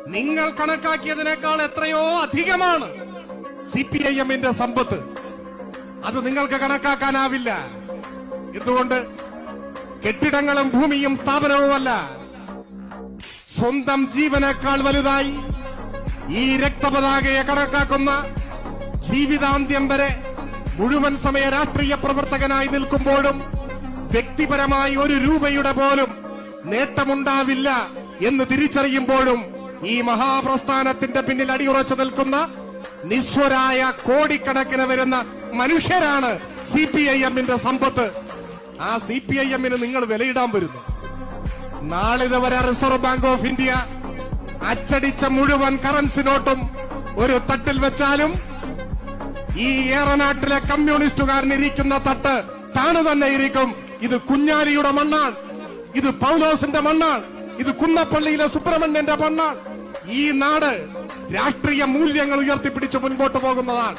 നിങ്ങൾ കണക്കാക്കിയതിനേക്കാൾ എത്രയോ അധികമാണ് CPIM-ന്റെ സമ്പത്ത്. അത് നിങ്ങൾക്ക് കണക്കാക്കാനാവില്ല. എന്തുകൊണ്ട്? കെട്ടിടങ്ങളും ഭൂമിയും സ്ഥാപനവുമല്ല, സ്വന്തം ജീവനേക്കാൾ വലുതായി ഈ രക്തപതാകയെ കണക്കാക്കുന്ന ജീവിതാന്ത്യം വരെ മുഴുവൻ സമയ രാഷ്ട്രീയ പ്രവർത്തകനായി നിൽക്കുമ്പോഴും വ്യക്തിപരമായി ഒരു രൂപയുടെ പോലും നേട്ടമുണ്ടാവില്ല എന്ന് തിരിച്ചറിയുമ്പോഴും ഈ മഹാപ്രസ്ഥാനത്തിന്റെ പിന്നിൽ അടിയുറച്ചു നിൽക്കുന്ന നിസ്വരായ കോടിക്കണക്കിന് വരുന്ന മനുഷ്യരാണ് CPIM-ന്റെ സമ്പത്ത്. ആ CPIM-ന് നിങ്ങൾ വിലയിടാൻ വരുന്നു. നാളിതുവരെ റിസർവ് ബാങ്ക് ഓഫ് ഇന്ത്യ അച്ചടിച്ച മുഴുവൻ കറൻസി നോട്ടും ഒരു തട്ടിൽ വെച്ചാലും ഈ ഏറനാട്ടിലെ കമ്മ്യൂണിസ്റ്റുകാരനിരിക്കുന്ന തട്ട് താണു തന്നെ ഇരിക്കും. ഇത് കുഞ്ഞാലിയുടെ മണ്ണാണ്, ഇത് പൗലോസിന്റെ മണ്ണാണ്, ഇത് കുന്നപ്പള്ളിയിലെ സുബ്രഹ്മണ്യന്റെ മണ്ണാണ്. ഈ നാട് രാഷ്ട്രീയ മൂല്യങ്ങൾ ഉയർത്തിപ്പിടിച്ച് മുൻപോട്ട് പോകുന്നതാണ്.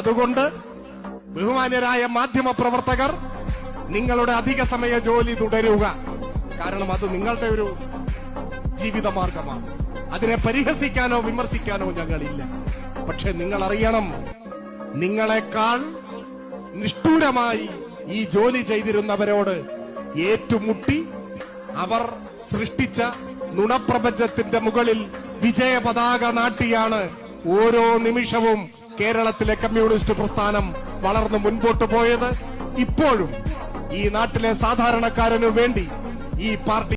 അതുകൊണ്ട് ബഹുമാന്യരായ മാധ്യമ പ്രവർത്തകർ, നിങ്ങളുടെ അധിക സമയ ജോലി തുടരുക. കാരണം അത് നിങ്ങളുടെ ഒരു ജീവിതമാർഗമാണ്. അതിനെ പരിഹസിക്കാനോ വിമർശിക്കാനോ ഞങ്ങളില്ല. പക്ഷെ നിങ്ങൾ അറിയണം, നിങ്ങളെക്കാൾ നിഷ്ഠൂരമായി ഈ ജോലി ചെയ്തിരുന്നവരോട് ഏറ്റുമുട്ടി അവർ സൃഷ്ടിച്ച നുണപ്രപഞ്ചത്തിന്റെ മുകളിൽ വിജയ പതാക നാട്ടിയാണ് ഓരോ നിമിഷവും കേരളത്തിലെ കമ്മ്യൂണിസ്റ്റ് പ്രസ്ഥാനം വളർന്നു മുൻപോട്ട് പോയത്. ഇപ്പോഴും ഈ നാട്ടിലെ സാധാരണക്കാരനു വേണ്ടി ഈ പാർട്ടി